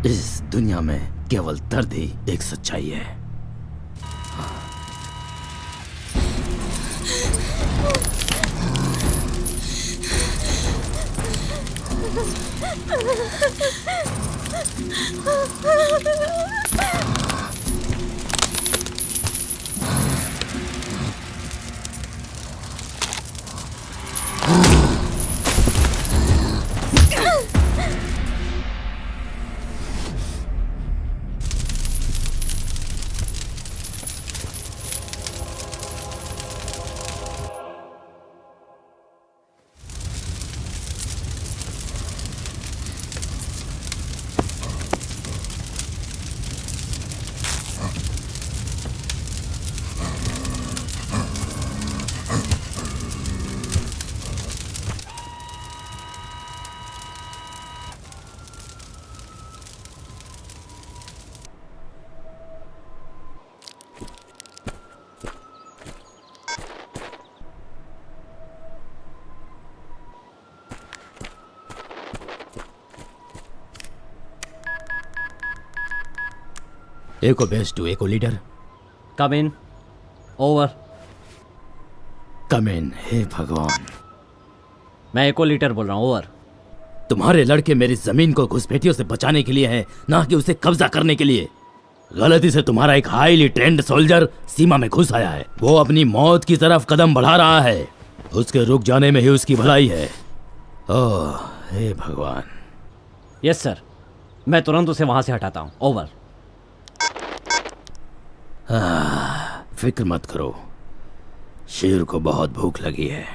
इस दुनिया में केवल दर्द ही एक सच्चाई है। Echo best to echo leader. Come in. Over. Come in. हे भगवान, मैं एको लीडर बोल रहा हूँ। ओवर। तुम्हारे लड़के मेरी जमीन को घुसपैठियों से बचाने के लिए हैं, ना कि उसे कब्जा करने के लिए। गलती से तुम्हारा एक हाईली ट्रेंड सोल्जर सीमा में घुस आया है। वो अपनी मौत की तरफ कदम बढ़ा रहा है। उसके रुक जाने में ही उसकी भलाई है। ओह हे भगवान। यस सर, मैं तुरंत उसे वहां से हटाता हूँ। ओवर। फिक्र मत करो, शेर को बहुत भूख लगी है।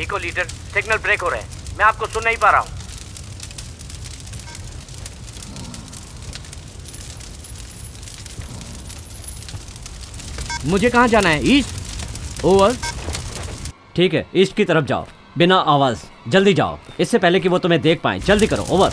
इको लीडर, सिग्नल ब्रेक हो रहे हैं, मैं आपको सुन नहीं पा रहा हूँ। मुझे कहाँ जाना है? ईस्ट। ओवर। ठीक है, ईस्ट की तरफ जाओ, बिना आवाज। जल्दी जाओ, इससे पहले कि वो तुम्हें देख पाए। जल्दी करो। ओवर।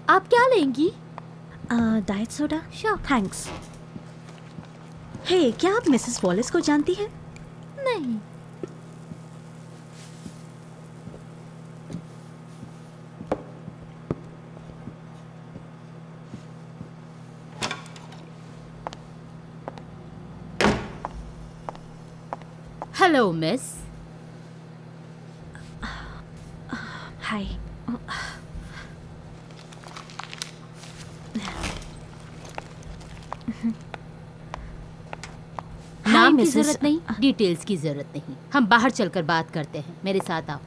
आप क्या लेंगी? Diet soda. Sure. Thanks. Hey, क्या आप मिसेस वॉलिस को जानती हैं? नहीं। Hello miss. हाय। नाम की मिसेस जरूरत नहीं, डिटेल्स की जरूरत नहीं। हम बाहर चलकर बात करते हैं, मेरे साथ आओ।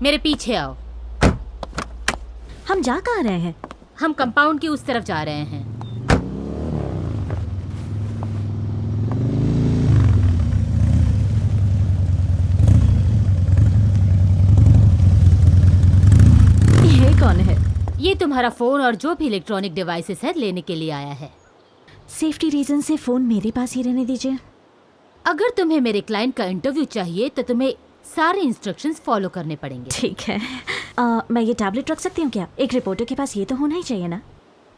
मेरे पीछे आओ। हम जा कहाँ रहे हैं? हम कंपाउंड की उस तरफ जा रहे हैं। ये कौन है? ये तुम्हारा फोन और जो भी इलेक्ट्रॉनिक डिवाइसेस है लेने के लिए आया है। सेफ्टी रीजन से फोन मेरे पास ही रहने दीजिए। अगर तुम्हें मेरे क्लाइंट का इंटरव्यू चाहिए तो तुम्हें सारे इंस्ट्रक्शंस फॉलो करने पड़ेंगे। ठीक है। मैं ये टैबलेट रख सकती हूँ क्या? एक रिपोर्टर के पास ये तो होना ही चाहिए ना।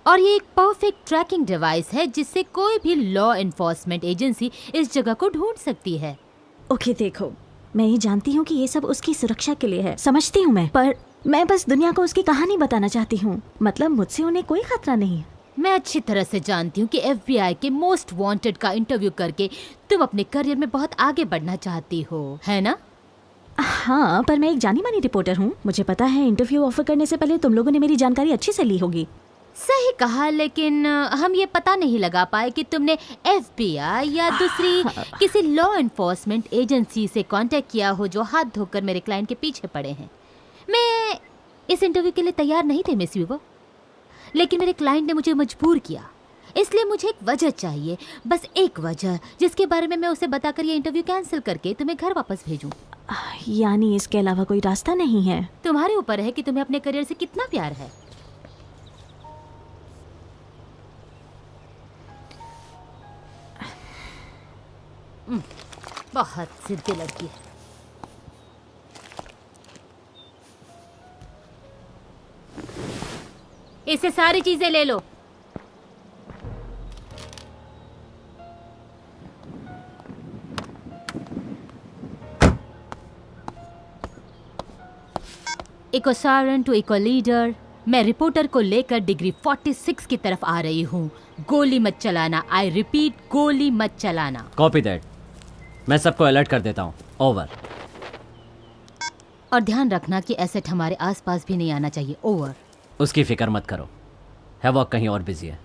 और ये एक परफेक्ट ट्रैकिंग डिवाइस है जिससे कोई भी लॉ एनफोर्समेंट एजेंसी इस जगह को ढूंढ सकती है। ओके देखो, मैं ये जानती हूँ कि ये सब उसकी सुरक्षा के लिए है, समझती हूँ मैं, पर मैं बस दुनिया को उसकी कहानी बताना चाहती हूँ। मतलब मुझसे उन्हें कोई खतरा नहीं है। मैं अच्छी तरह से जानती हूँ कि FBI के मोस्ट वांटेड का इंटरव्यू करके तुम अपने करियर में बहुत आगे बढ़ना चाहती हो, है ना? हाँ, पर मैं एक जानी मानी रिपोर्टर हूँ। मुझे पता है इंटरव्यू ऑफर करने से पहले तुम लोगों ने मेरी जानकारी अच्छी से ली होगी। सही कहा, लेकिन हम ये पता नहीं लगा पाए कि तुमने FBI या दूसरी किसी लॉ एनफोर्समेंट एजेंसी से कांटेक्ट किया हो जो हाथ धोकर मेरे क्लाइंट के पीछे पड़े हैं। मैं इस इंटरव्यू के लिए तैयार नहीं थे मिस वीवर, लेकिन मेरे क्लाइंट ने मुझे मजबूर किया। इसलिए मुझे एक वजह चाहिए, बस एक वजह, जिसके बारे में मैं उसे बताकर ये इंटरव्यू कैंसिल करके तुम्हें घर वापस भेजूं। यानी इसके अलावा कोई रास्ता नहीं है? तुम्हारे ऊपर है कि तुम्हें अपने करियर से कितना प्यार है। बहुत जिद्दी लड़की है। इसे सारी चीजें ले लो। Echo Saran to echo leader, मैं रिपोर्टर को लेकर डिग्री 46 की तरफ आ रही हूँ। गोली मत चलाना, आई रिपीट, गोली मत चलाना। Copy that. मैं सबको अलर्ट कर देता हूँ। ओवर। और ध्यान रखना कि एसेट हमारे आसपास भी नहीं आना चाहिए। ओवर। उसकी फिक्र मत करो, हैवॉक कहीं और बिजी है।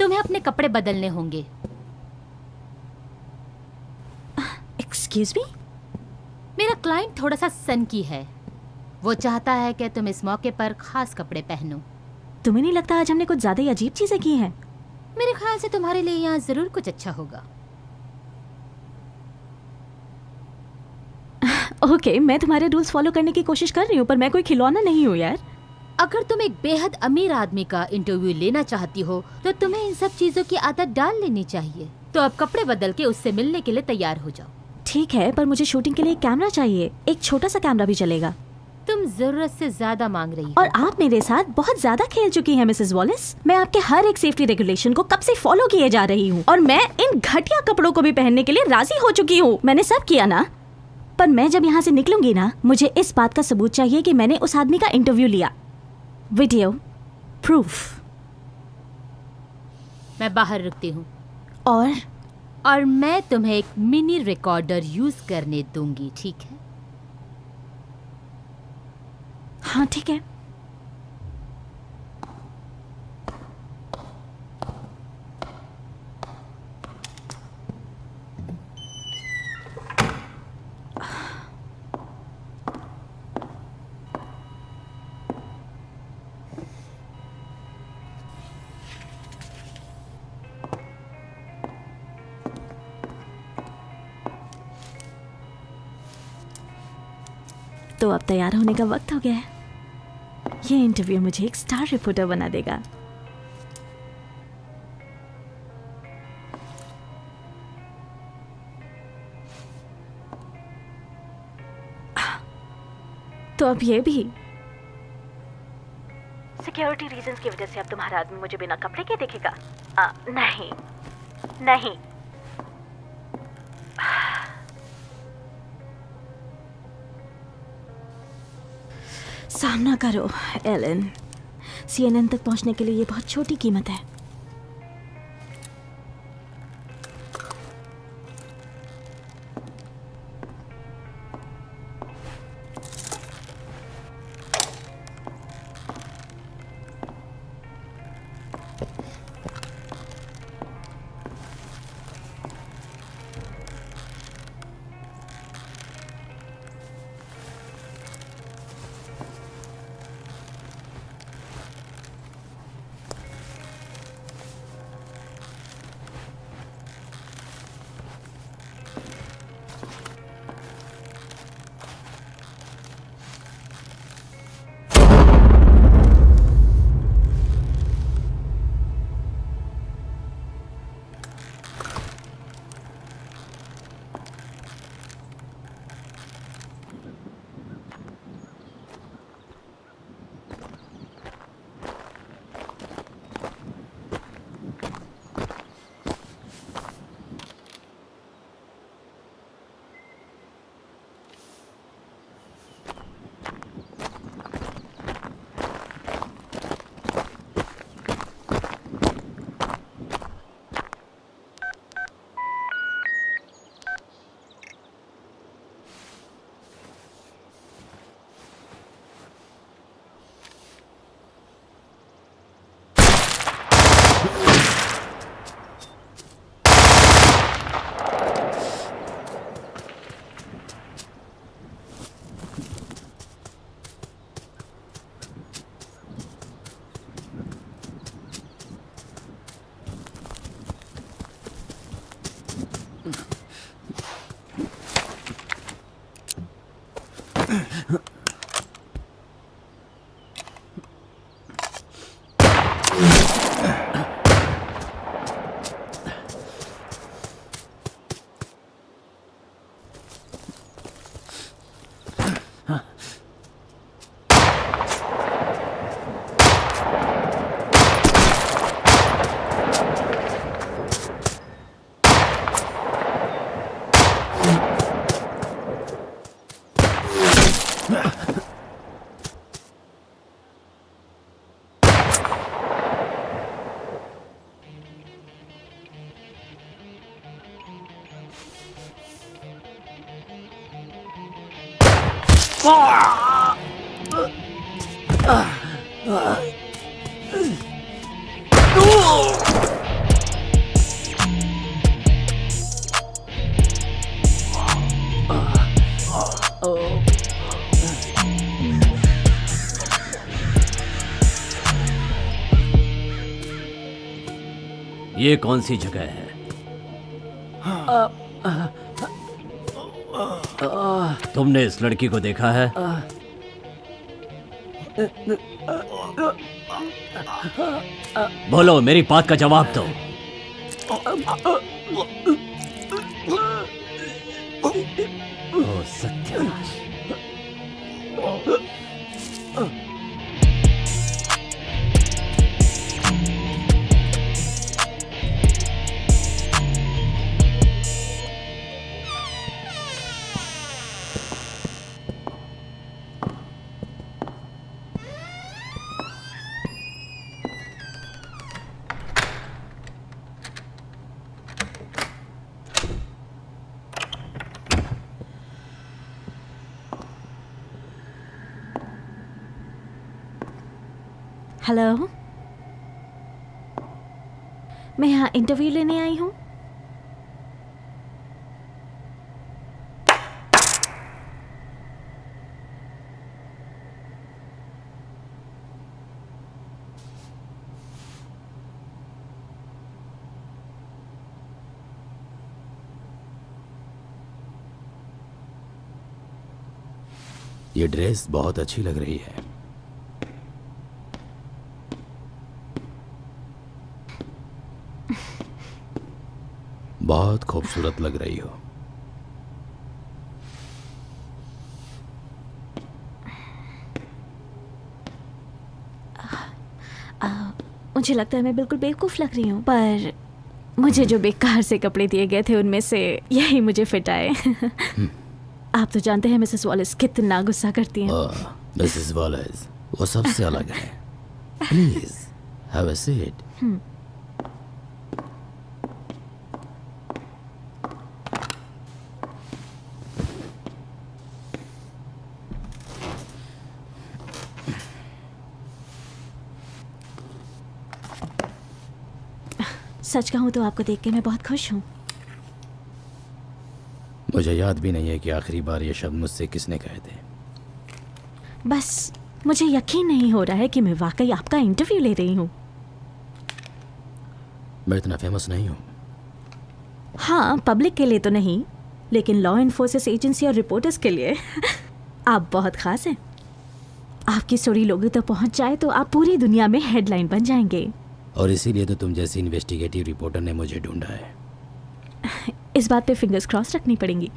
तुम्हें अपने कपड़े बदलने होंगे। Excuse me? मेरा क्लाइंट थोड़ा सा सनकी है। वो चाहता है कि तुम इस मौके पर खास कपड़े पहनो। तुम्हें नहीं लगता आज हमने कुछ ज्यादा ही अजीब चीजें की हैं? मेरे ख्याल से तुम्हारे लिए यहाँ जरूर कुछ अच्छा होगा। ओके, मैं तुम्हारे रूल्स फॉलो करने की कोशिश कर रही हूँ, पर मैं कोई खिलौना नहीं हूँ यार। अगर तुम एक बेहद अमीर आदमी का इंटरव्यू लेना चाहती हो तो तुम्हें इन सब चीजों की आदत डाल लेनी चाहिए। तो अब कपड़े बदल के उससे मिलने के लिए तैयार हो जाओ। ठीक है, पर मुझे शूटिंग के लिए एक कैमरा चाहिए। एक छोटा सा कैमरा भी चलेगा। तुम जरूरत से ज्यादा मांग रही हो। और आप मेरे साथ बहुत ज्यादा खेल चुकी हैं मिसेस वॉलिस। मैं आपके हर एक सेफ्टी रेगुलेशन को कब से फॉलो किए जा रही हूँ, और मैं इन घटिया कपड़ों को भी पहनने के लिए राजी हो चुकी हूँ। मैंने सब किया ना। पर मैं जब यहाँ से निकलूंगी ना, मुझे इस बात का सबूत चाहिए कि मैंने उस आदमी का इंटरव्यू लिया। Video proof. मैं बाहर रुकती हूँ और मैं तुम्हें एक मिनी रिकॉर्डर यूज करने दूंगी, ठीक है? हाँ ठीक है। तो अब तैयार होने का वक्त हो गया है। ये इंटरव्यू मुझे एक स्टार रिपोर्टर बना देगा। तो अब ये भी सिक्योरिटी रीजंस की वजह से अब तुम्हारा आदमी मुझे बिना कपड़े के देखेगा। नहीं नहीं। सामना करो एलन। CNN तक पहुंचने के लिए ये बहुत छोटी कीमत है। ये कौन सी जगह है? तुमने इस लड़की को देखा है? बोलो, मेरी बात का जवाब दो। ओ सत्यानाश। हेलो, मैं यहाँ इंटरव्यू लेने आई हूँ। ये ड्रेस बहुत अच्छी लग रही है। बहुत खूबसूरत लग रही हो। मुझे लगता है मैं बिल्कुल बेवकूफ़ लग रही हूँ, पर मुझे जो बेकार से कपड़े दिए गए थे उनमें से यही मुझे फिट आए। आप तो जानते हैं मिसेस वॉलिस कितना गुस्सा करती हैं। मिसेस वॉलिस वो सबसे अलग है। Please have a seat. सच कहूँ तो आपको देख के मैं बहुत खुश हूँ। मुझे याद भी नहीं है कि आखिरी बार ये शब्द मुझसे किसने कहे थे। बस मुझे यकीन नहीं हो रहा है कि मैं वाकई आपका इंटरव्यू ले रही हूँ। मैं इतना फेमस नहीं हूँ। हाँ, पब्लिक के लिए तो नहीं, लेकिन लॉ एनफोर्सेस एजेंसी और रिपोर्टर्स के लिए आप बहुत खास हैं। आपकी स्टोरी लोगों तक पहुँच जाए तो आप पूरी दुनिया में हेडलाइन बन जाएंगे। और इसीलिए तो तुम जैसी इन्वेस्टिगेटिव रिपोर्टर ने मुझे ढूंढा है। इस बात पे फिंगर्स क्रॉस रखनी पड़ेंगी।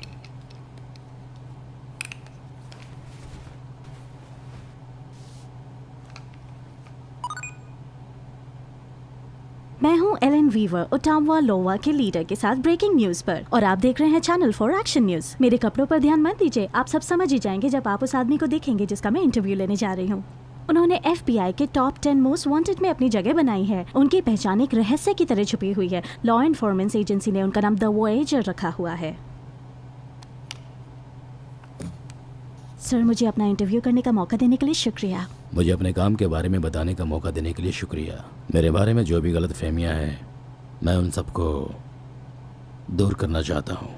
मैं हूं एलन वीवर, ओटावा लोवा के लीडर के साथ ब्रेकिंग न्यूज पर, और आप देख रहे हैं चैनल 4 एक्शन न्यूज। मेरे कपड़ों पर ध्यान मत दीजिए, आप सब समझ ही जाएंगे जब आप उस आदमी को देखेंगे जिसका मैं इंटरव्यू लेने जा रही हूँ। उन्होंने FBI के टॉप 10 मोस्ट वांटेड में अपनी जगह बनाई है। उनकी पहचान एक रहस्य की तरह छुपी हुई है। लॉ एनफोर्समेंट एजेंसी ने उनका नाम द वॉयेजर रखा हुआ है। सर, मुझे अपना इंटरव्यू करने का मौका देने के लिए शुक्रिया। मुझे अपने काम के बारे में बताने का मौका देने के लिए शुक्रिया। मेरे बारे में जो भी गलत फहमियाँ हैं, मैं उन सबको दूर करना चाहता हूँ।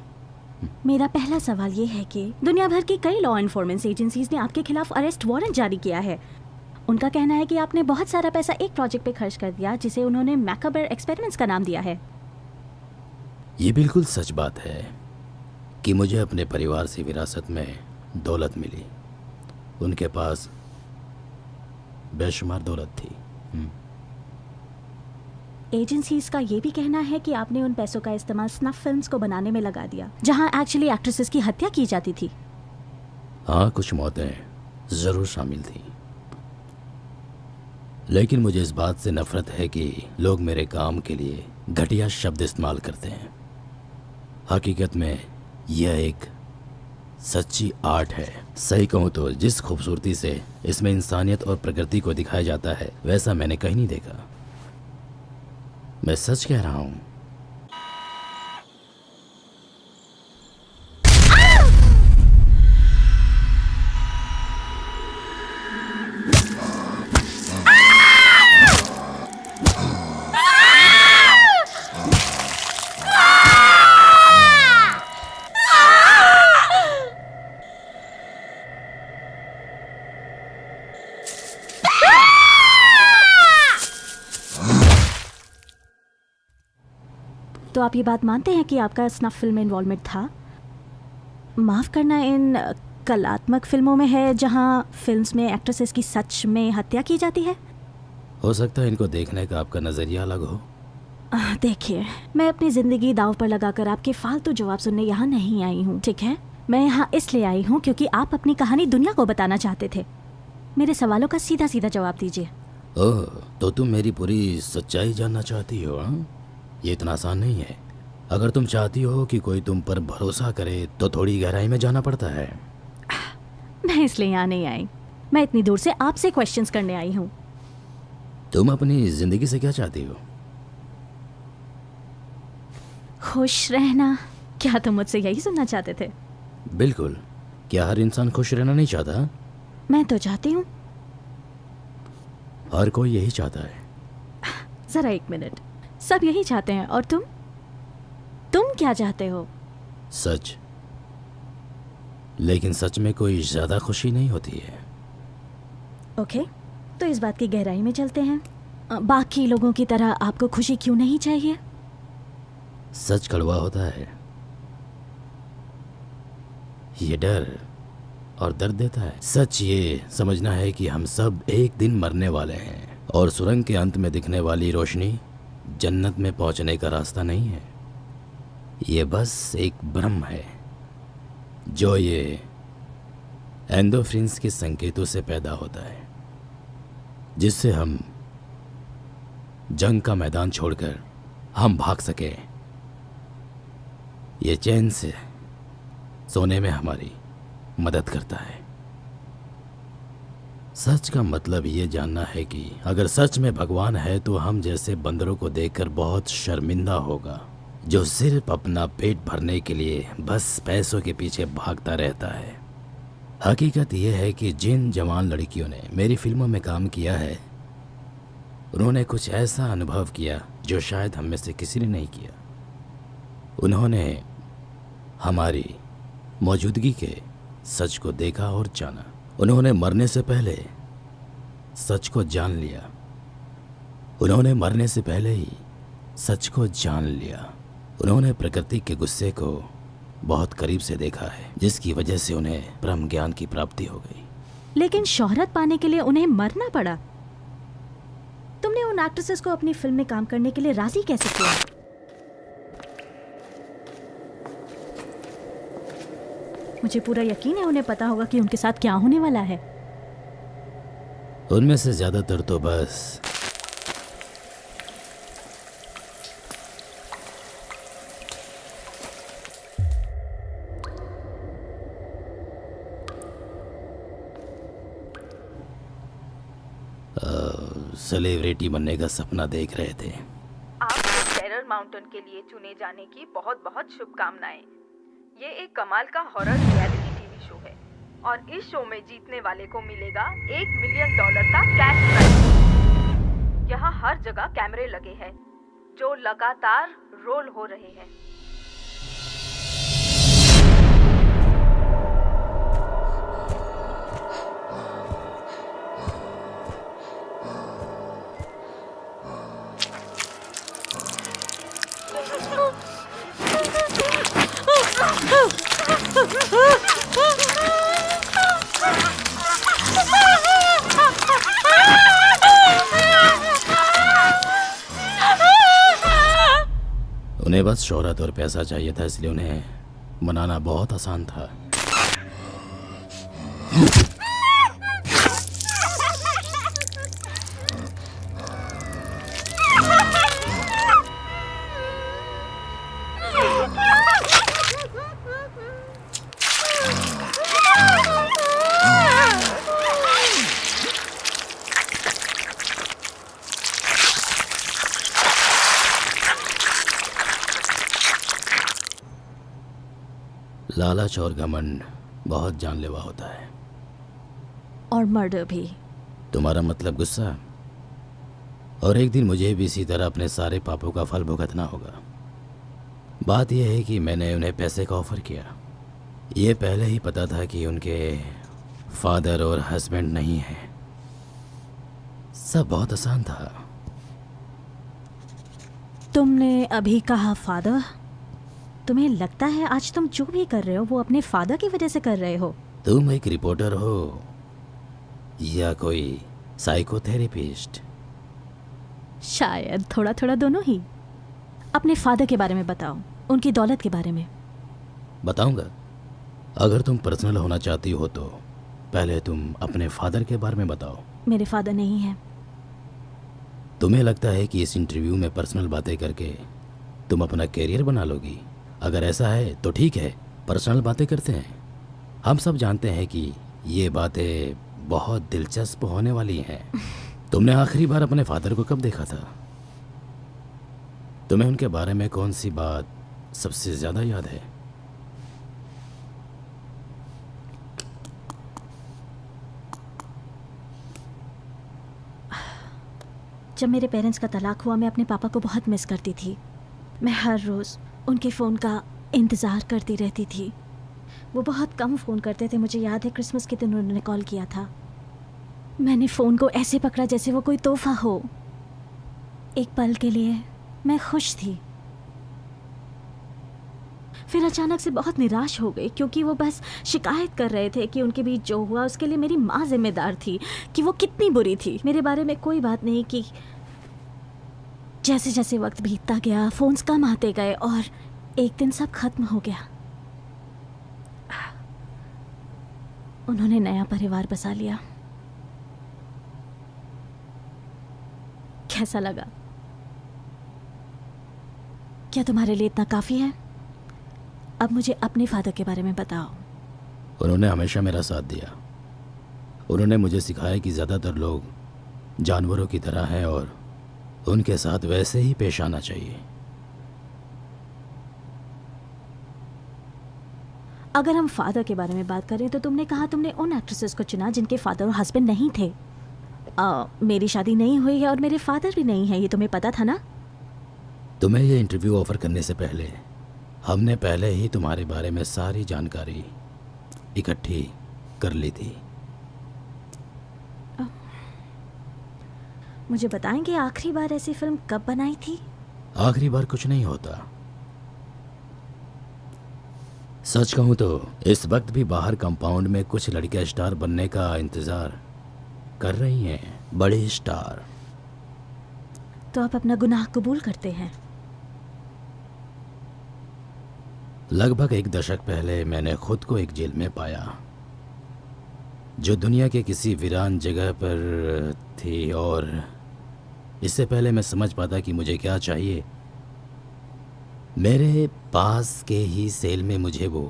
मेरा पहला सवाल ये है कि दुनिया भर की कई लॉ एनफोर्समेंट एजेंसीज ने आपके खिलाफ अरेस्ट वारंट जारी किया है। उनका कहना है कि आपने बहुत सारा पैसा एक प्रोजेक्ट पे खर्च कर दिया जिसे उन्होंने मैकाबर एक्सपेरिमेंट्स का नाम दिया है। ये बिल्कुल सच बात है कि मुझे अपने परिवार से विरासत में दौलत मिली। उनके पास बेशुमार दौलत थी। एजेंसीज का ये भी कहना है कि आपने उन पैसों का इस्तेमाल स्नफ फिल्म्स को बनाने में लगा दिया, जहां एक्चुअली एक्ट्रेसेस की हत्या की जाती थी। हाँ, कुछ मौतें जरूर शामिल थी, लेकिन मुझे इस बात से नफरत है कि लोग मेरे काम के लिए घटिया शब्द इस्तेमाल करते हैं। हकीकत में यह एक सच्ची आर्ट है। सही कहूँ तो जिस खूबसूरती से इसमें इंसानियत और प्रकृति को दिखाया जाता है, वैसा मैंने कहीं नहीं देखा। मैं सच कह रहा हूँ। तो आप ये बात मानते हैं कि आपका स्नफ फिल्म में इन्वॉल्वमेंट था? माफ़ करना, इन कलात्मक फिल्मों में है जहाँ फिल्म्स में एक्ट्रेसेस की सच में हत्या की जाती है। हो सकता है इनको देखने का आपका नज़रिया अलग हो। देखिए, मैं अपनी ज़िंदगी दांव पर लगाकर आपके फालतू जवाब सुनने यहाँ नहीं आई हूँ, ठीक है? मैं यहाँ इसलिए आई हूँ क्योंकि आप अपनी कहानी दुनिया को बताना चाहते थे। मेरे सवालों का सीधा सीधा जवाब दीजिए। ओह, तो तुम मेरी पूरी सच्चाई जानना चाहती हो? हाँ, ये इतना आसान नहीं है। अगर तुम चाहती हो कि कोई तुम पर भरोसा करे तो थोड़ी गहराई में जाना पड़ता है। मैं इसलिए यहाँ नहीं आई, मैं इतनी दूर से आपसे क्वेश्चंस करने आई हूँ। तुम अपनी जिंदगी से क्या चाहती हो? खुश रहना। क्या तुम मुझसे यही सुनना चाहते थे? बिल्कुल। क्या हर इंसान खुश रहना नहीं चाहता? मैं तो चाहती हूँ। हर कोई यही चाहता है। जरा एक मिनट, सब यही चाहते हैं, और तुम क्या चाहते हो? सच। लेकिन सच में कोई ज्यादा खुशी नहीं होती है। ओके, तो इस बात की गहराई में चलते हैं। बाकी लोगों की तरह आपको खुशी क्यों नहीं चाहिए? सच कड़वा होता है। ये डर और दर्द देता है। सच ये समझना है कि हम सब एक दिन मरने वाले हैं और सुरंग के अंत में दिखने वाली रोशनी जन्नत में पहुंचने का रास्ता नहीं है। ये बस एक भ्रम है जो ये एंडोर्फिन्स के संकेतों से पैदा होता है, जिससे हम जंग का मैदान छोड़कर हम भाग सके। ये चैन से सोने में हमारी मदद करता है। सच का मतलब ये जानना है कि अगर सच में भगवान है तो हम जैसे बंदरों को देखकर बहुत शर्मिंदा होगा, जो सिर्फ अपना पेट भरने के लिए बस पैसों के पीछे भागता रहता है। हकीकत यह है कि जिन जवान लड़कियों ने मेरी फिल्मों में काम किया है, उन्होंने कुछ ऐसा अनुभव किया जो शायद हम में से किसी ने नहीं किया। उन्होंने हमारी मौजूदगी के सच को देखा और जाना। उन्होंने मरने से पहले सच को जान लिया। उन्होंने मरने से पहले ही सच को जान लिया। उन्होंने प्रकृति के गुस्से को बहुत करीब से देखा है, जिसकी वजह से उन्हें ब्रह्म ज्ञान की प्राप्ति हो गई। लेकिन शोहरत पाने के लिए उन्हें मरना पड़ा। तुमने उन एक्ट्रेसेस को अपनी फिल्म में काम करने के लिए राजी कैसे किया? मुझे पूरा यकीन है उन्हें पता होगा कि उनके साथ क्या होने वाला है। उनमें से ज्यादातर तो बस सेलिब्रिटी बनने का सपना देख रहे थे। आपको टेरर माउंटेन के लिए चुने जाने की बहुत बहुत शुभकामनाएं। ये एक कमाल का हॉरर रियलिटी टीवी शो है और इस शो में जीतने वाले को मिलेगा $1 मिलियन का कैश प्राइज। यहाँ हर जगह कैमरे लगे हैं जो लगातार रोल हो रहे हैं। उन्हें बस शोहरत और पैसा चाहिए था, इसलिए उन्हें मनाना बहुत आसान था। लालच और घमंड बहुत जानलेवा होता है। और मर्डर भी। तुम्हारा मतलब गुस्सा? और एक दिन मुझे भी इसी तरह अपने सारे पापों का फल भुगतना होगा। बात यह है कि मैंने उन्हें पैसे का ऑफर किया। ये पहले ही पता था कि उनके फादर और हस्बैंड नहीं है। सब बहुत आसान था। तुमने अभी कहा फादर। तुम्हें लगता है आज तुम जो भी कर रहे हो वो अपने फादर की वजह से कर रहे हो? तुम एक रिपोर्टर हो या कोई साइकोथेरेपिस्ट? शायद थोड़ा थोड़ा दोनों ही। अपने फादर के बारे में बताओ, उनकी दौलत के बारे में। बताऊंगा। अगर तुम पर्सनल होना चाहती हो तो पहले तुम अपने फादर के बारे में बताओ। मेरे फादर नहीं हैं। तुम्हें लगता है कि इस इंटरव्यू में पर्सनल बातें करके तुम अपना कैरियर बना लोगी? अगर ऐसा है तो ठीक है, पर्सनल बातें करते हैं। हम सब जानते हैं कि ये बातें बहुत दिलचस्प होने वाली हैं। तुमने आखिरी बार अपने फादर को कब देखा था? तुम्हें उनके बारे में कौन सी बात सबसे ज़्यादा याद है? जब मेरे पेरेंट्स का तलाक हुआ मैं अपने पापा को बहुत मिस करती थी। मैं हर रोज़ उनके फ़ोन का इंतज़ार करती रहती थी। वो बहुत कम फ़ोन करते थे। मुझे याद है क्रिसमस के दिन उन्होंने कॉल किया था। मैंने फ़ोन को ऐसे पकड़ा जैसे वो कोई तोहफा हो। एक पल के लिए मैं खुश थी, फिर अचानक से बहुत निराश हो गई क्योंकि वो बस शिकायत कर रहे थे कि उनके बीच जो हुआ उसके लिए मेरी माँ जिम्मेदार थी, कि वो कितनी बुरी थी। मेरे बारे में कोई बात नहीं की। जैसे जैसे वक्त बीतता गया फ़ोन्स कम आते गए और एक दिन सब खत्म हो गया। उन्होंने नया परिवार बसा लिया। कैसा लगा? क्या तुम्हारे लिए इतना काफ़ी है? अब मुझे अपने फादर के बारे में बताओ। उन्होंने हमेशा मेरा साथ दिया। उन्होंने मुझे सिखाया कि ज़्यादातर लोग जानवरों की तरह हैं और उनके साथ वैसे ही पेश आना चाहिए। अगर हम फादर के बारे में बात करें तो तुमने कहा तुमने उन एक्ट्रेसेस को चुना जिनके फादर और हस्बैंड नहीं थे। मेरी शादी नहीं हुई है और मेरे फादर भी नहीं है, ये तुम्हें पता था ना? तुम्हें ये इंटरव्यू ऑफर करने से पहले हमने पहले ही तुम्हारे बारे में सारी जानकारी इकट्ठी कर ली थी। मुझे बताएंगे आखिरी बार ऐसी फिल्म कब बनाई थी? आखिरी बार कुछ नहीं होता। सच कहूं तो इस वक्त भी बाहर कंपाउंड में कुछ लड़कियां स्टार बनने का इंतजार कर रही हैं, बड़े स्टार। तो आप अपना गुनाह कबूल करते हैं? लगभग एक दशक पहले मैंने खुद को एक जेल में पाया जो दुनिया के किसी वीरान जगह पर थी, और इससे पहले मैं समझ पाता कि मुझे क्या चाहिए, मेरे पास के ही सेल में मुझे वो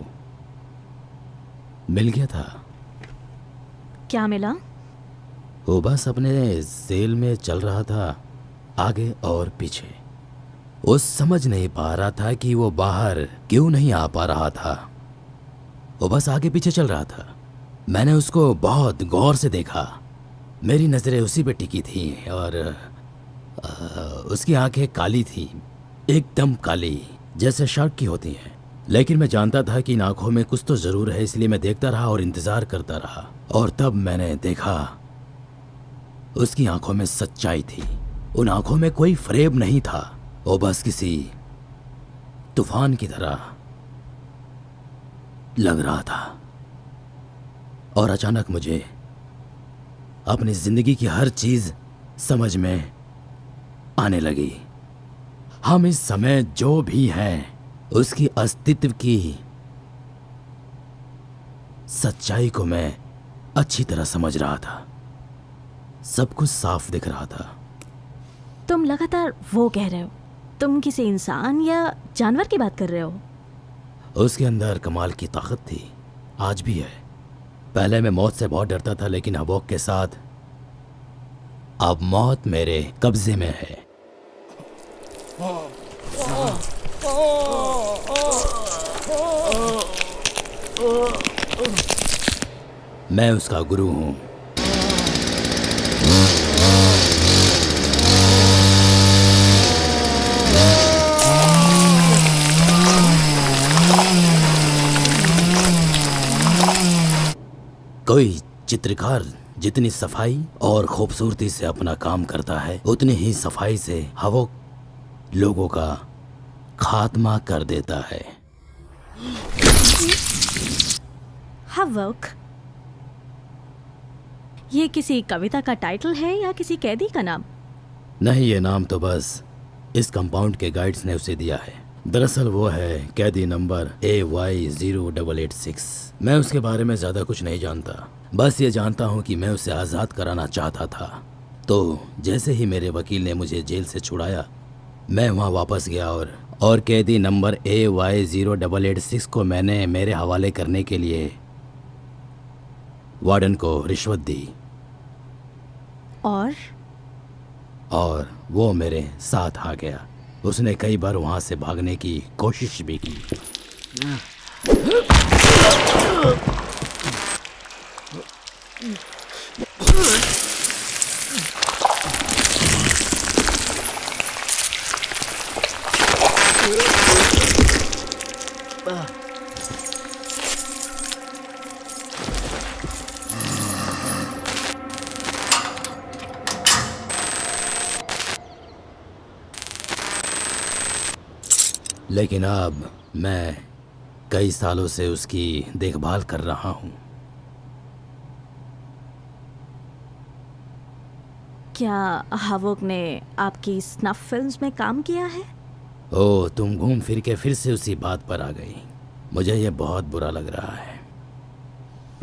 मिल गया था। क्या मिला? वो बस अपने सेल में चल रहा था, आगे और पीछे। वो समझ नहीं पा रहा था कि वो बाहर क्यों नहीं आ पा रहा था। वो बस आगे पीछे चल रहा था। मैंने उसको बहुत गौर से देखा। मेरी नज़रें उसी पे टिकी थी और उसकी आंखें काली थी, एकदम काली, जैसे शार्क की होती हैं। लेकिन मैं जानता था कि इन आंखों में कुछ तो ज़रूर है, इसलिए मैं देखता रहा और इंतज़ार करता रहा। और तब मैंने देखा उसकी आंखों में सच्चाई थी। उन आंखों में कोई फरेब नहीं था। वो बस किसी तूफान की तरह लग रहा था। और अचानक मुझे अपनी जिंदगी की हर चीज समझ में आने लगी। हम इस समय जो भी हैं उसकी अस्तित्व की सच्चाई को मैं अच्छी तरह समझ रहा था। सब कुछ साफ दिख रहा था। तुम लगातार वो कह रहे हो। तुम किसी इंसान या जानवर की बात कर रहे हो? उसके अंदर कमाल की ताकत थी, आज भी है। पहले मैं मौत से बहुत डरता था, लेकिन हवोक के साथ अब मौत मेरे कब्जे में है। मैं उसका गुरु हूं। कोई चित्रकार जितनी सफाई और खूबसूरती से अपना काम करता है, उतनी ही सफाई से हवोक लोगों का खात्मा कर देता है। हवक, ये किसी कविता का टाइटल है या किसी कैदी का नाम? नहीं, ये नाम तो बस इस कंपाउंड के गाइड्स ने उसे दिया है। दरअसल वो है कैदी नंबर AY0886। मैं उसके बारे में ज़्यादा कुछ नहीं जानता, बस ये जानता हूँ कि मैं उसे आज़ाद कराना चाहता था। तो जैसे ही मेरे वकील ने मुझे जेल से छुड़ाया, मैं वहाँ वापस गया और कैदी नंबर AY0886 को मैंने मेरे हवाले करने के लिए वार्डन को रिश्वत दी और वो मेरे साथ आ गया। उसने कई बार वहाँ से भागने की कोशिश भी की। लेकिन अब मैं कई सालों से उसकी देखभाल कर रहा हूँ। क्या हवक ने आपकी स्नफ फिल्म्स में काम किया है? ओह, तुम घूम फिर के फिर से उसी बात पर आ गई। मुझे ये बहुत बुरा लग रहा है।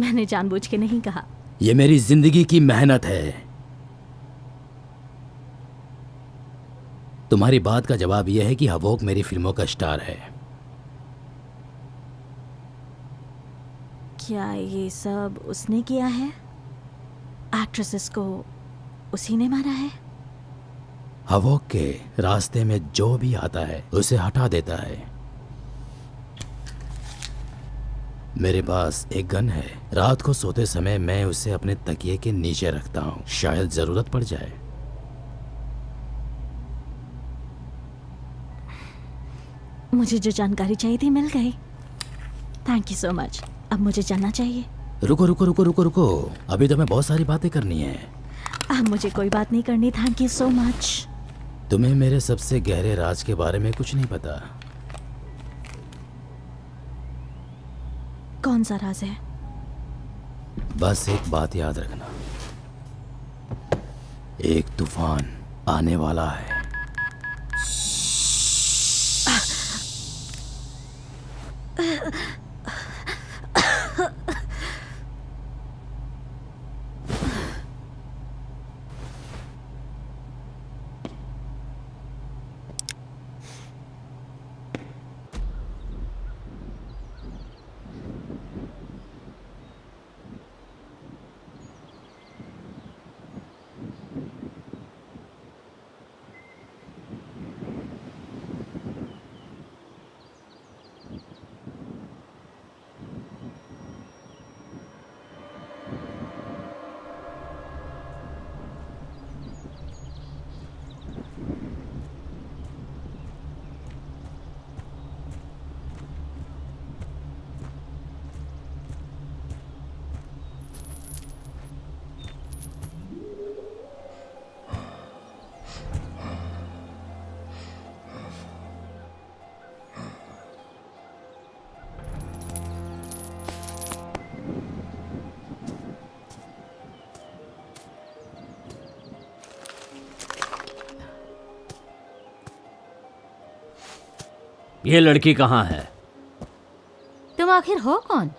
मैंने जानबूझ के नहीं कहा। ये मेरी जिंदगी की मेहनत है। तुम्हारी बात का जवाब यह है कि हवोक मेरी फिल्मों का स्टार है। क्या ये सब उसने किया है? एक्ट्रेसेस को उसी ने मारा है? हवोक के रास्ते में जो भी आता है उसे हटा देता है। मेरे पास एक गन है। रात को सोते समय मैं उसे अपने तकिए के नीचे रखता हूँ, शायद जरूरत पड़ जाए। मुझे जो जानकारी चाहिए थी मिल गई। Thank you so much. अब मुझे जानना चाहिए। रुको रुको रुको रुको रुको, अभी तो मैं बहुत सारी बातें करनी है। अब मुझे कोई बात नहीं करनी। Thank you so much. तुम्हें मेरे सबसे गहरे राज के बारे में कुछ नहीं पता। कौन सा राज है? बस एक बात याद रखना, एक तूफान आने वाला है। ये लड़की कहाँ है? तुम आखिर हो कौन?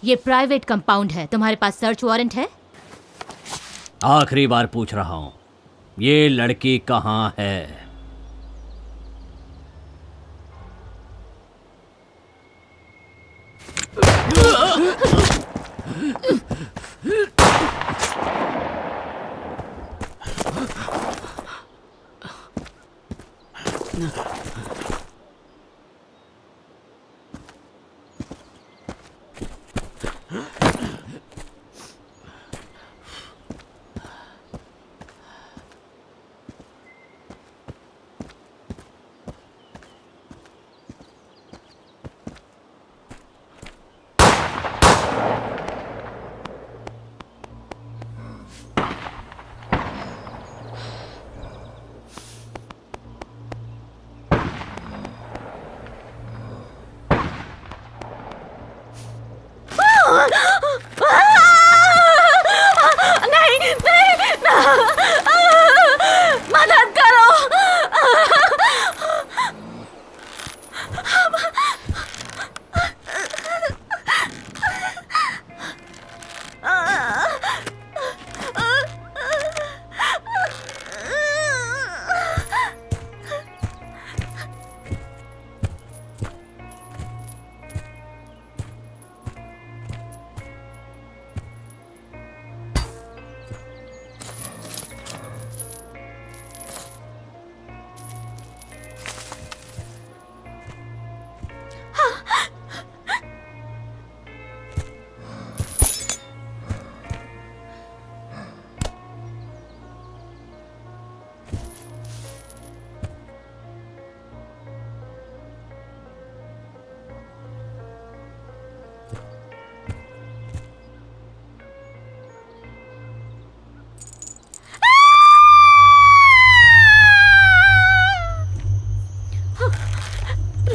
ये प्राइवेट कंपाउंड है। तुम्हारे पास सर्च वारंट है? आखिरी बार पूछ रहा हूं, ये लड़की कहाँ है?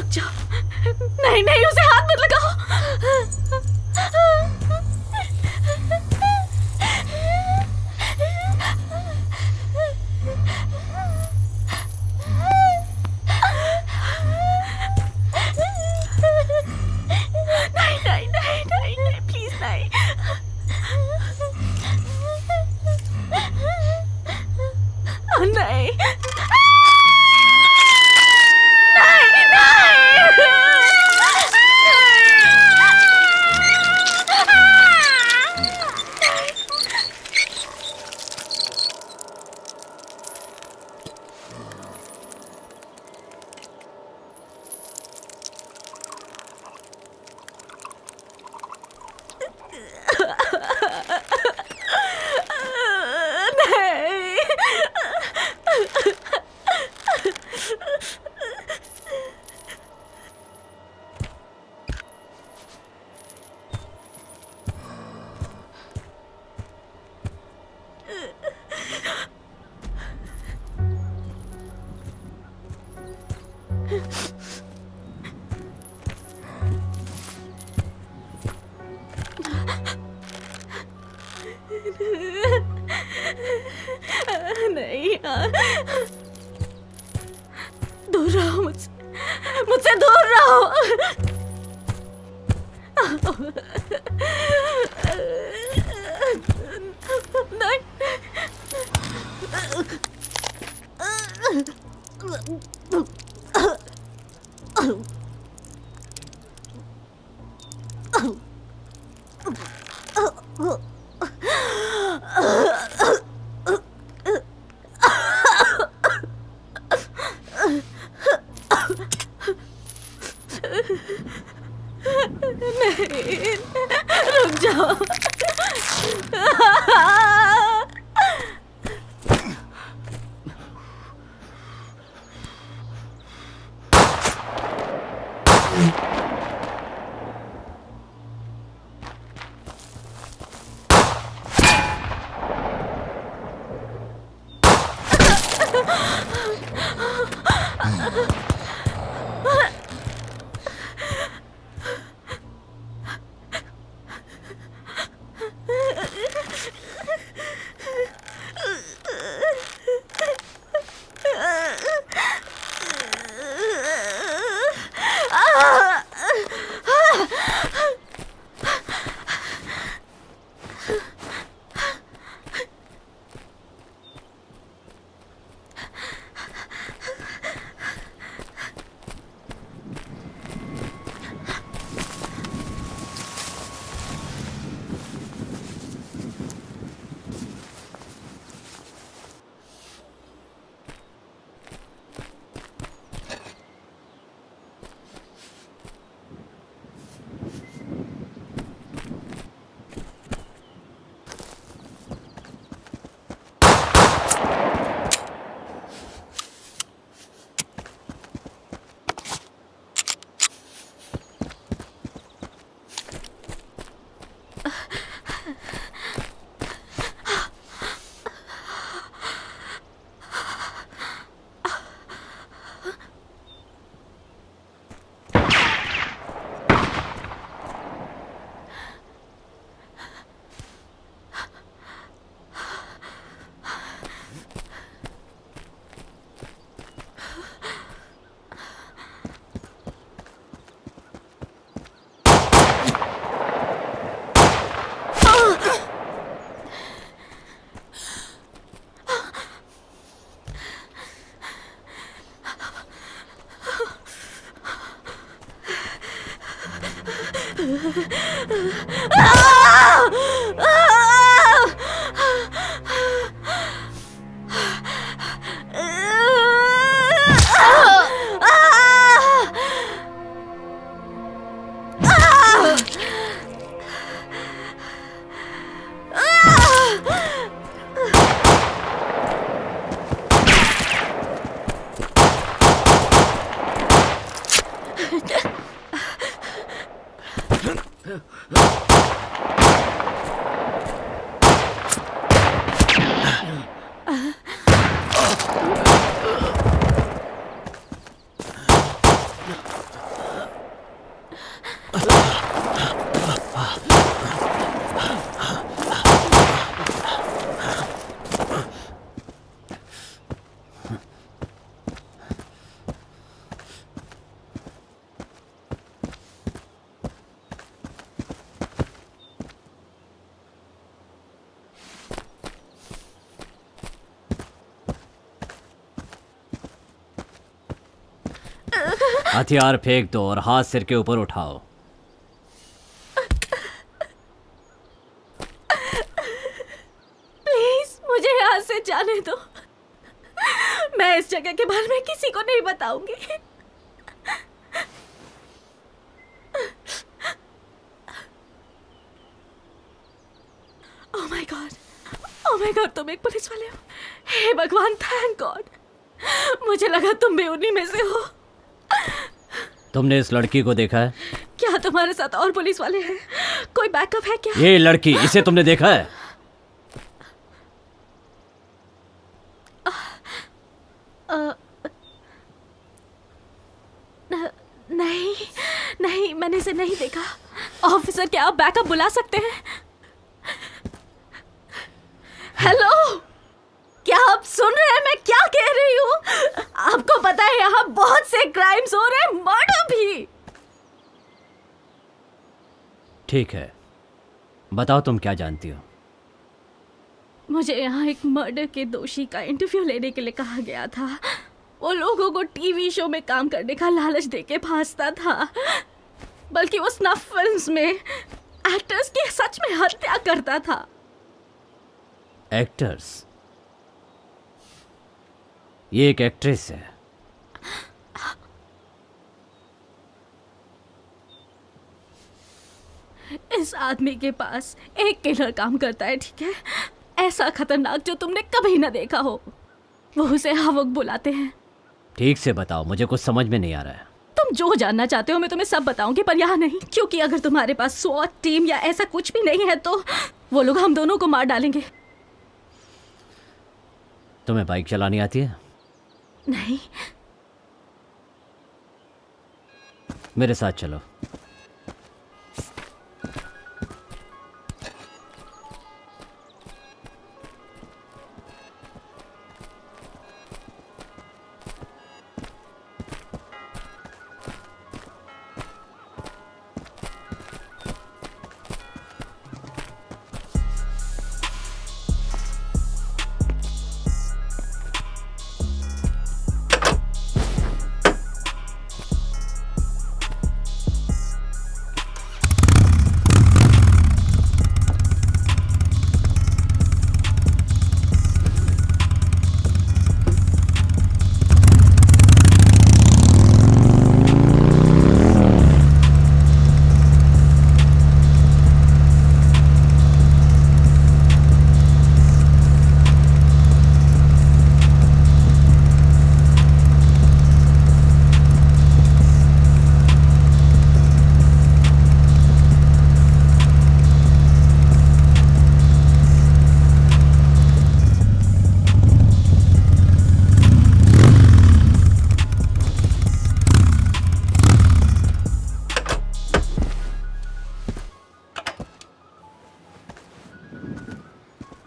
रुक जाओ। नहीं नहीं, उसे हाथ मत लगाओ। नहीं नहीं नहीं नहीं नहीं, प्लीज नहीं। नहीं नहीं, दूर रहो मुझसे दूर रहो। नहीं। नहीं, रुक जाओ। हथियार फेंक दो और हाथ सिर के ऊपर उठाओ। प्लीज मुझे यहाँ से जाने दो। मैं इस जगह के बारे में किसी को नहीं बताऊंगी। ओह माय गॉड, तुम एक पुलिस वाले हो। हे भगवान, थैंक गॉड। मुझे लगा तुम भी उन्हीं में से हो। तुमने इस लड़की को देखा है? क्या तुम्हारे साथ और पुलिस वाले हैं? कोई बैकअप है क्या? ये लड़की, इसे तुमने देखा है? नहीं नहीं, मैंने इसे नहीं देखा। ऑफिसर, क्या आप बैकअप बुला सकते हैं? हेलो, क्या आप सुन रहे हैं मैं क्या कह रही हूँ? आपको पता है यहाँ बहुत से क्राइम्स हो रहे हैं, मर्डर भी। ठीक है, बताओ तुम क्या जानती हो? मुझे यहाँ एक मर्डर के दोषी का इंटरव्यू लेने के लिए कहा गया था। वो लोगों को टीवी शो में काम करने का लालच देके फांसता था, बल्कि वो स्नफ फिल्म्स में एक्टर्स की सच में हत्या करता था। एक्टर्स? ये एक एक्ट्रेस है। इस आदमी के पास एक किलर काम करता है, ठीक है? ऐसा खतरनाक जो तुमने कभी ना देखा हो। वो उसे हावक बुलाते हैं। ठीक से बताओ, मुझे कुछ समझ में नहीं आ रहा है। तुम जो जानना चाहते हो मैं तुम्हें सब बताऊंगी, पर यहाँ नहीं, क्योंकि अगर तुम्हारे पास स्वॉट टीम या ऐसा कुछ भी नहीं है तो वो लोग हम दोनों को मार डालेंगे। तुम्हें बाइक चलानी आती है? नहीं। मेरे साथ चलो।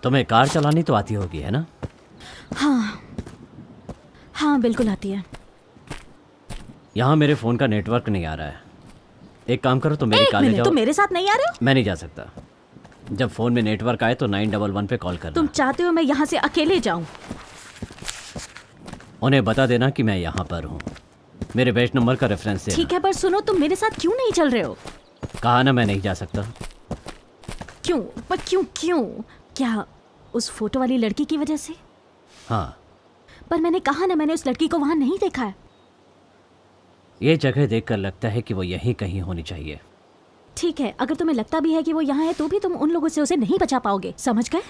तुम्हें कार चलानी तो आती होगी, है ना? हाँ बिल्कुल आती है। यहाँ मेरे फोन का नेटवर्क नहीं आ रहा है। एक काम करो, तुम मेरी कार ले जाओ। तुम मेरे साथ नहीं आ रहे हो? मैं नहीं जा सकता। जब फोन में नेटवर्क आए तो 911 पे कॉल करना। तुम चाहते हो मैं यहाँ से अकेले जाऊँ? उन्हें बता देना कि मैं यहाँ पर हूँ। मेरे बैच नंबर का रेफरेंस देना। ठीक है, पर सुनो, तुम मेरे साथ क्यों नहीं चल रहे हो? कहा ना मैं नहीं जा सकता। क्यों? पर क्यों? क्या उस फोटो वाली लड़की की वजह से? हाँ। पर मैंने कहा ना, मैंने उस लड़की को वहां नहीं देखा है। ये जगह देखकर लगता है कि वो यहीं कहीं होनी चाहिए। ठीक है, अगर तुम्हें लगता भी है कि वो यहाँ है तो भी तुम उन लोगों से उसे नहीं बचा पाओगे, समझ गए?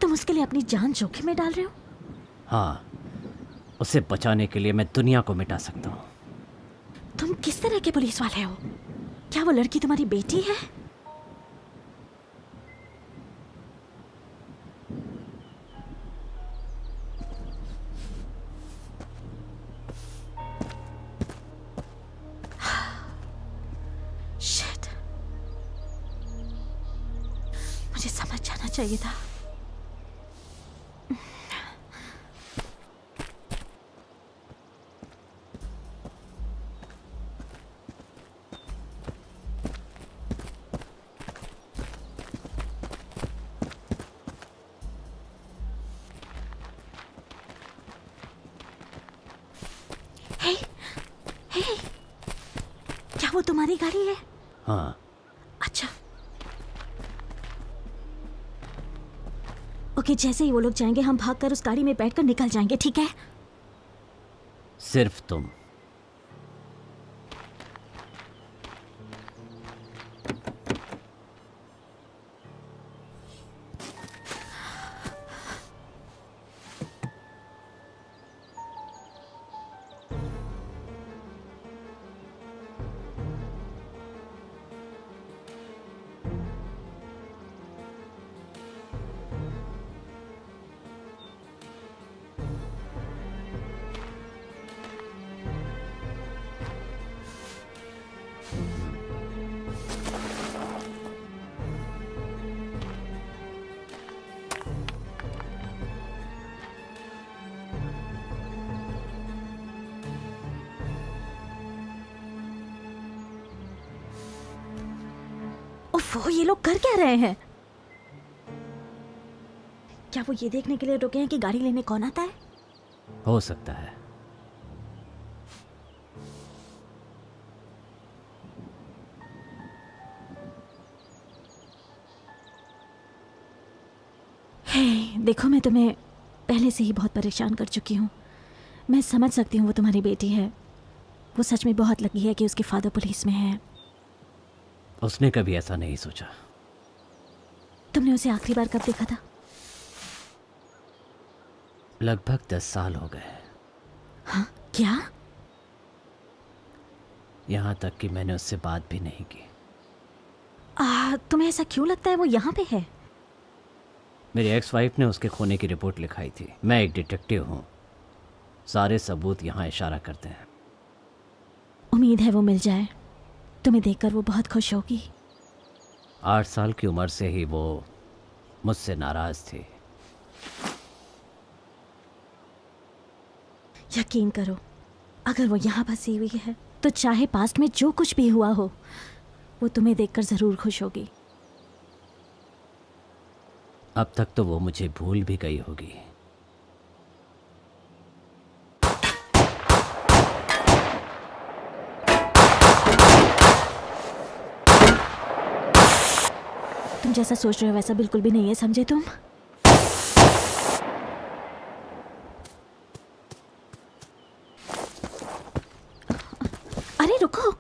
तुम उसके लिए अपनी जान जोखिम में डाल रहे हो। हाँ, उसे बचाने के लिए मैं दुनिया को मिटा सकता हूँ। तुम किस तरह के पुलिस वाले हो? क्या वो लड़की तुम्हारी बेटी है? Shit. मुझे समझ जाना चाहिए था। Hey, वो तुम्हारी गाड़ी है? हाँ। अच्छा। ओके, जैसे ही वो लोग जाएंगे हम भागकर उस गाड़ी में बैठकर निकल जाएंगे, ठीक है? सिर्फ तुम। वो ये लोग कर क्या रहे हैं? क्या वो ये देखने के लिए रुके हैं कि गाड़ी लेने कौन आता है? हो सकता है। हे, देखो मैं तुम्हें पहले से ही बहुत परेशान कर चुकी हूँ। मैं समझ सकती हूँ वो तुम्हारी बेटी है। वो सच में बहुत लकी है कि उसके फादर पुलिस में है। उसने कभी ऐसा नहीं सोचा। तुमने उसे आखिरी बार कब देखा था? लगभग 10 साल हो गए। हाँ, क्या? यहाँ तक कि मैंने उससे बात भी नहीं की। तुम्हें ऐसा क्यों लगता है वो यहाँ पे है? मेरी एक्स वाइफ ने उसके खोने की रिपोर्ट लिखाई थी। मैं एक डिटेक्टिव हूँ। सारे सबूत यहाँ इशारा करते हैं। उम्मीद है वो मिल जाए। तुम्हें देखकर वो बहुत खुश होगी। 8 साल की उम्र से ही वो मुझसे नाराज थी। यकीन करो, अगर वो यहाँ फंसी हुई है तो चाहे पास्ट में जो कुछ भी हुआ हो वो तुम्हें देखकर जरूर खुश होगी। अब तक तो वो मुझे भूल भी गई होगी। तुम जैसा सोच रहे हो वैसा बिल्कुल भी नहीं है, समझे तुम? अरे रुको,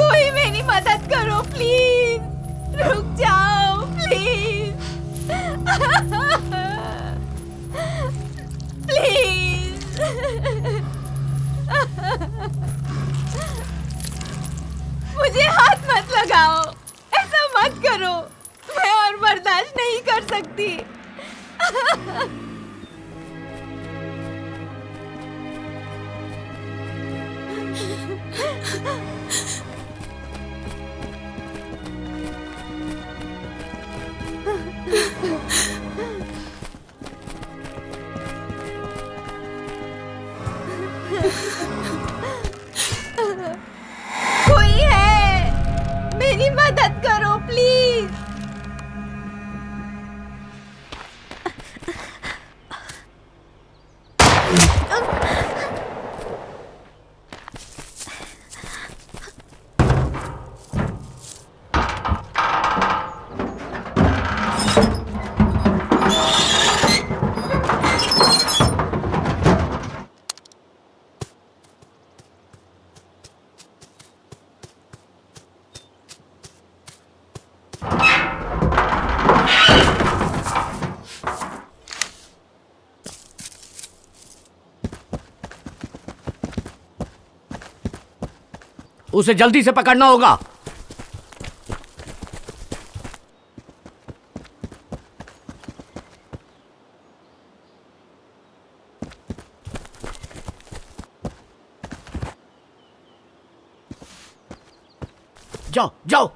कोई मेरी मदद करो प्लीज। रुक जाओ प्लीज। प्लीज। मुझे हाथ मत लगाओ, ऐसा मत करो। मैं और बर्दाश्त नहीं कर सकती। कोई है, मेरी मदद करो प्लीज। उसे जल्दी से पकड़ना होगा। जाओ जाओ।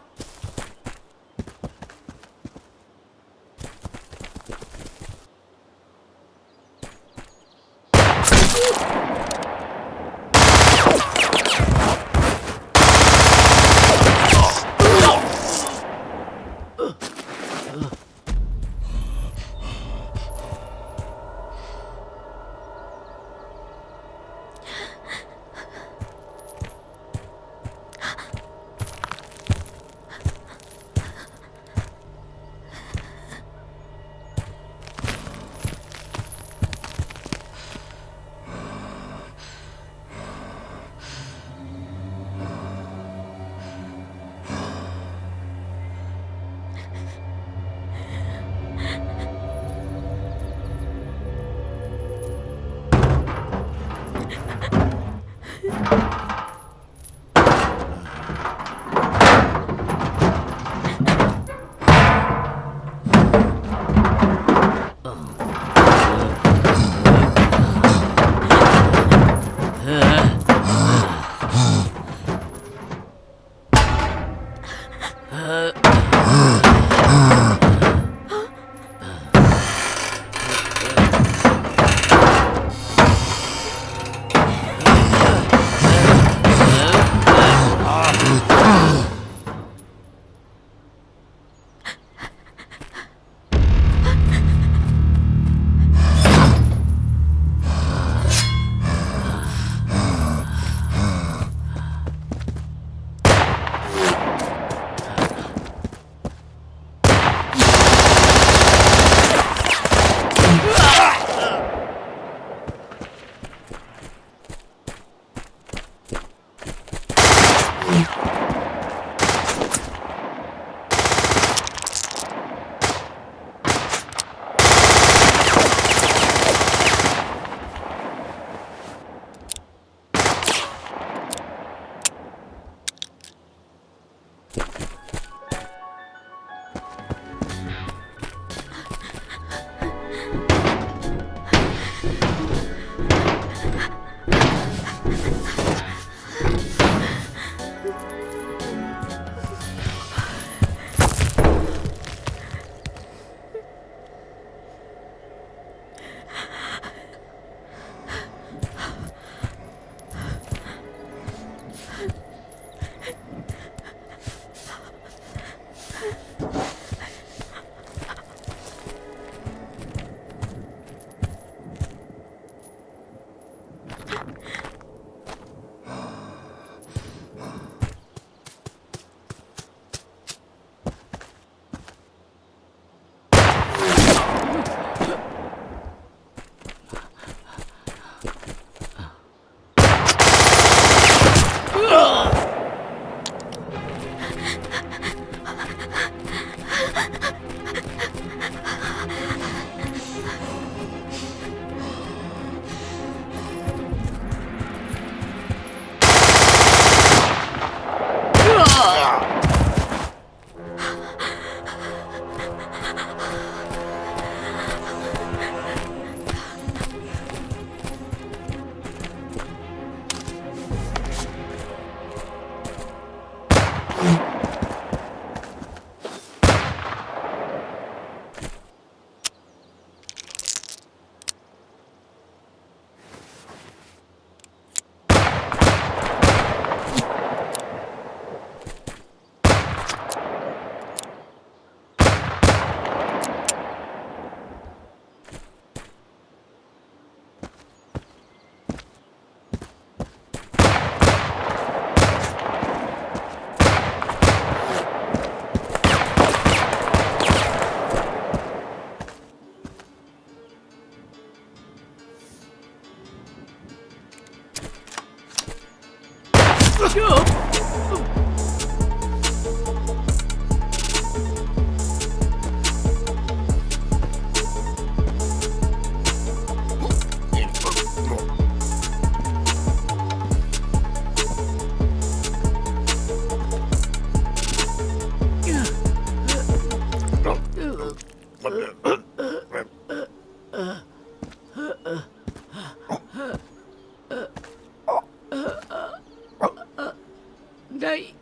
नहीं।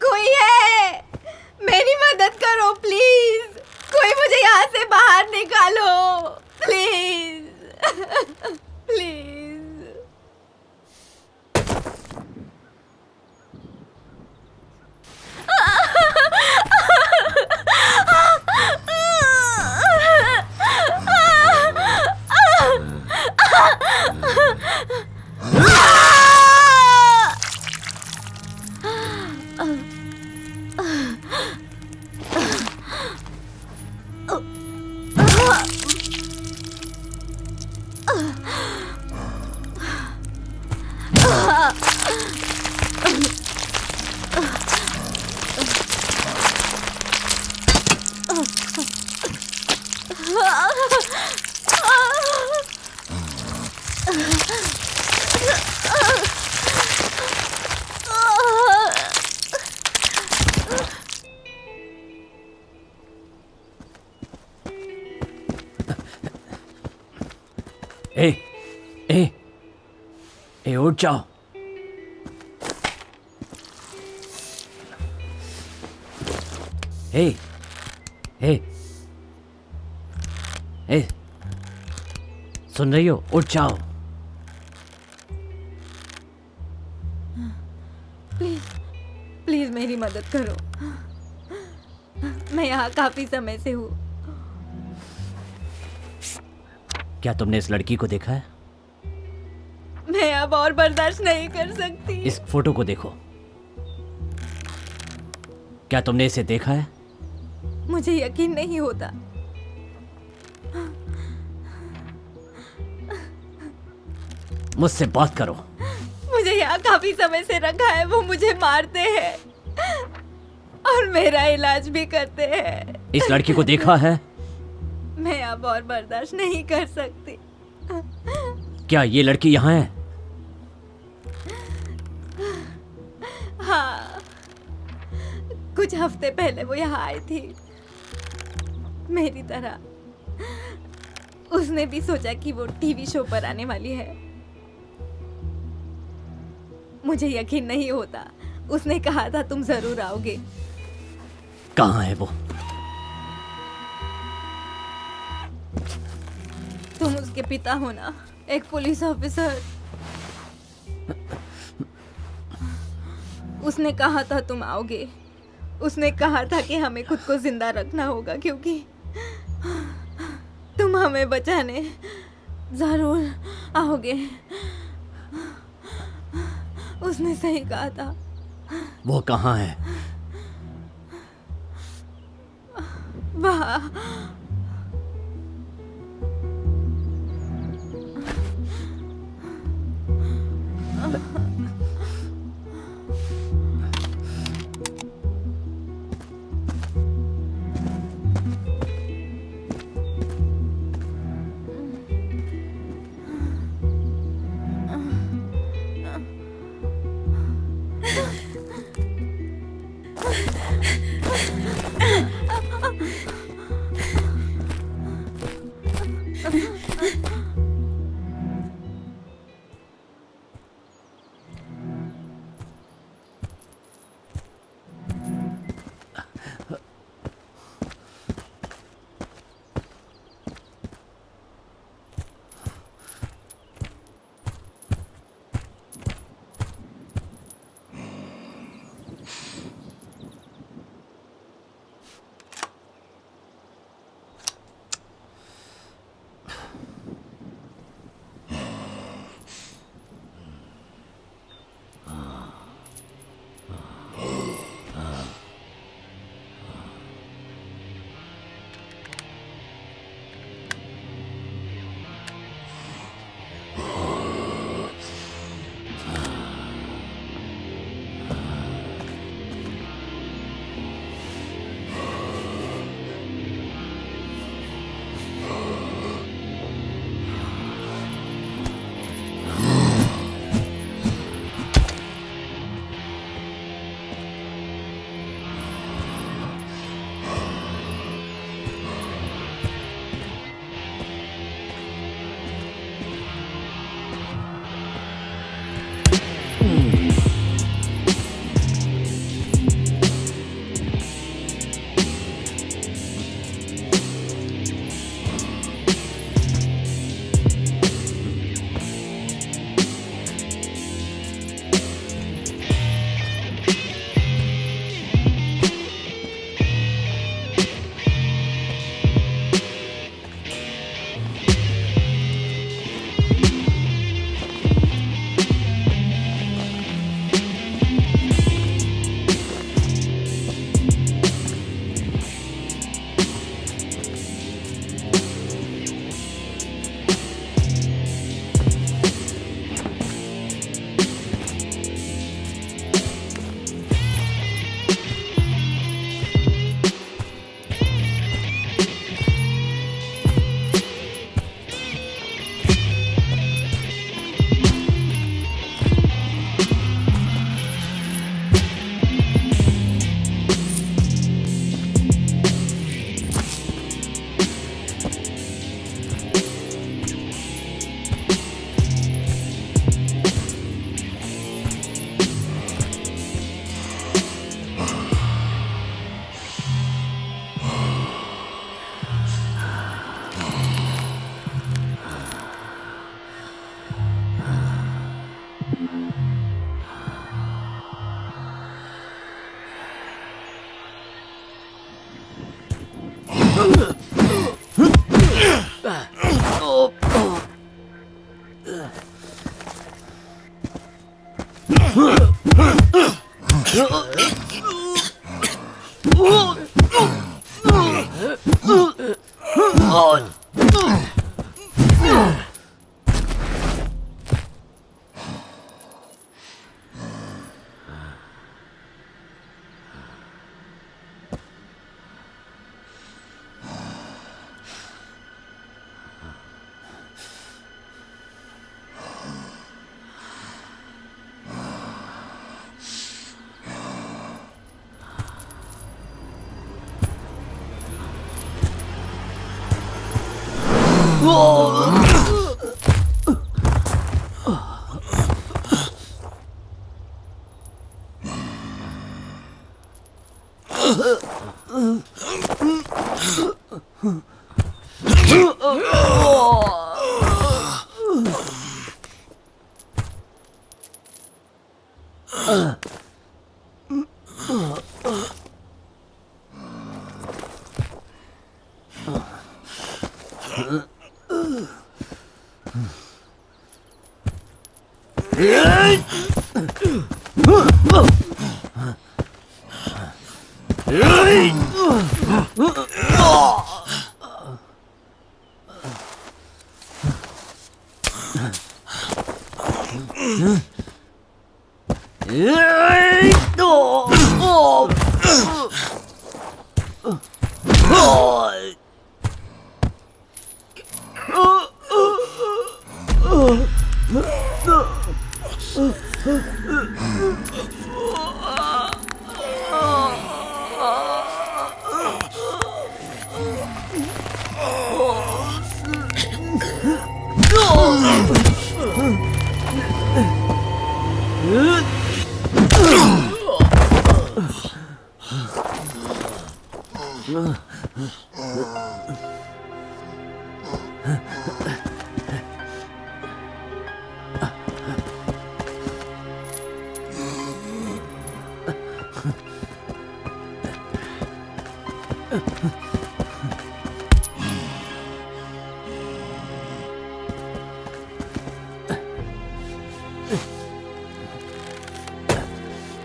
कोई है, मेरी मदद करो प्लीज। कोई मुझे यहाँ से बाहर निकालो प्लीज प्लीज। ए, ए, ए, उठ जाओ। ए, ए, ए, सुन रही हो? उठ जाओ। प्लीज प्लीज मेरी मदद करो। मैं यहाँ काफी समय से हूँ। क्या तुमने इस लड़की को देखा है? मैं अब और बर्दाश्त नहीं कर सकती। इस फोटो को देखो। क्या तुमने इसे देखा है? मुझे यकीन नहीं होता। मुझसे बात करो। मुझे यहाँ काफी समय से रखा है। वो मुझे मारते हैं और मेरा इलाज भी करते हैं। इस लड़की को देखा है? मैं अब और बर्दाश्त नहीं कर सकती। क्या ये लड़की यहाँ है? हाँ, कुछ हफ्ते पहले वो यहाँ आई थी। मेरी तरह उसने भी सोचा कि वो टीवी शो पर आने वाली है। मुझे यकीन नहीं होता। उसने कहा था तुम जरूर आओगे। कहाँ है वो? तुम उसके पिता हो ना, एक पुलिस ऑफिसर। उसने कहा था तुम आओगे। उसने कहा था कि हमें खुद को जिंदा रखना होगा क्योंकि तुम हमें बचाने जरूर आओगे। उसने सही कहा था। वो कहाँ है? वहाँ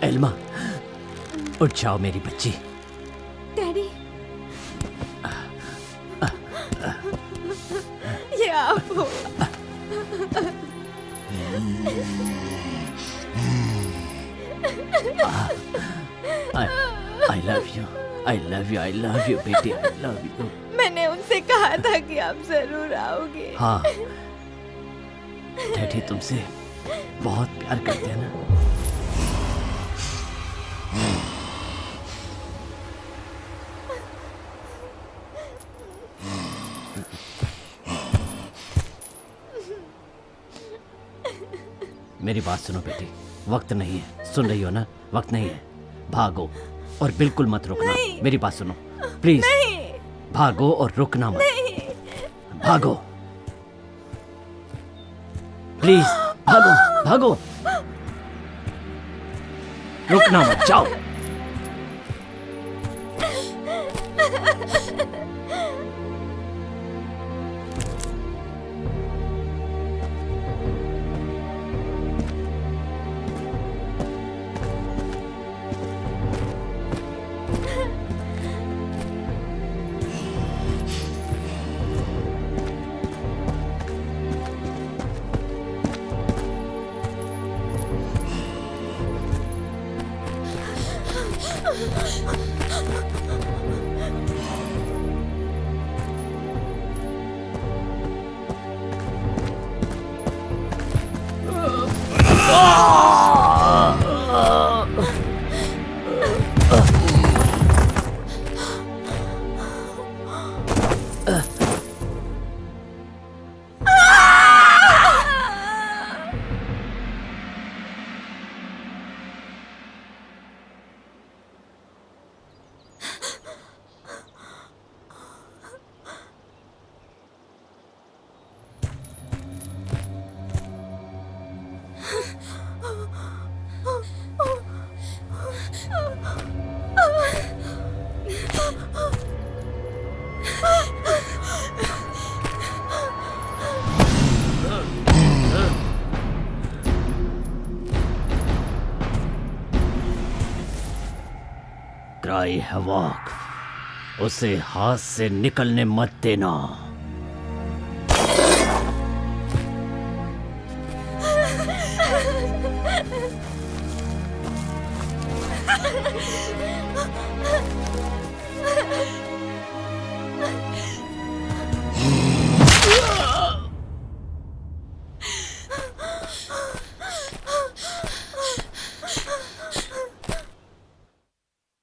एल्मा, उठ जाओ मेरी बच्ची। डैडी, ये आप हो। I love you, I love you, I love you बेटी, I love you। मैंने उनसे कहा था कि आप जरूर आओगे। हाँ, डैडी तुमसे बहुत प्यार करते हैं ना। मेरी बात सुनो बेटी, वक्त नहीं है, सुन रही हो ना? वक्त नहीं है, भागो और बिल्कुल मत रुकना। मेरी बात सुनो प्लीज, भागो और रुकना मत। भागो प्लीज, भागो भागो, रुकना मत, जाओ। क्राई हैवॉक, उसे हाथ से निकलने मत देना।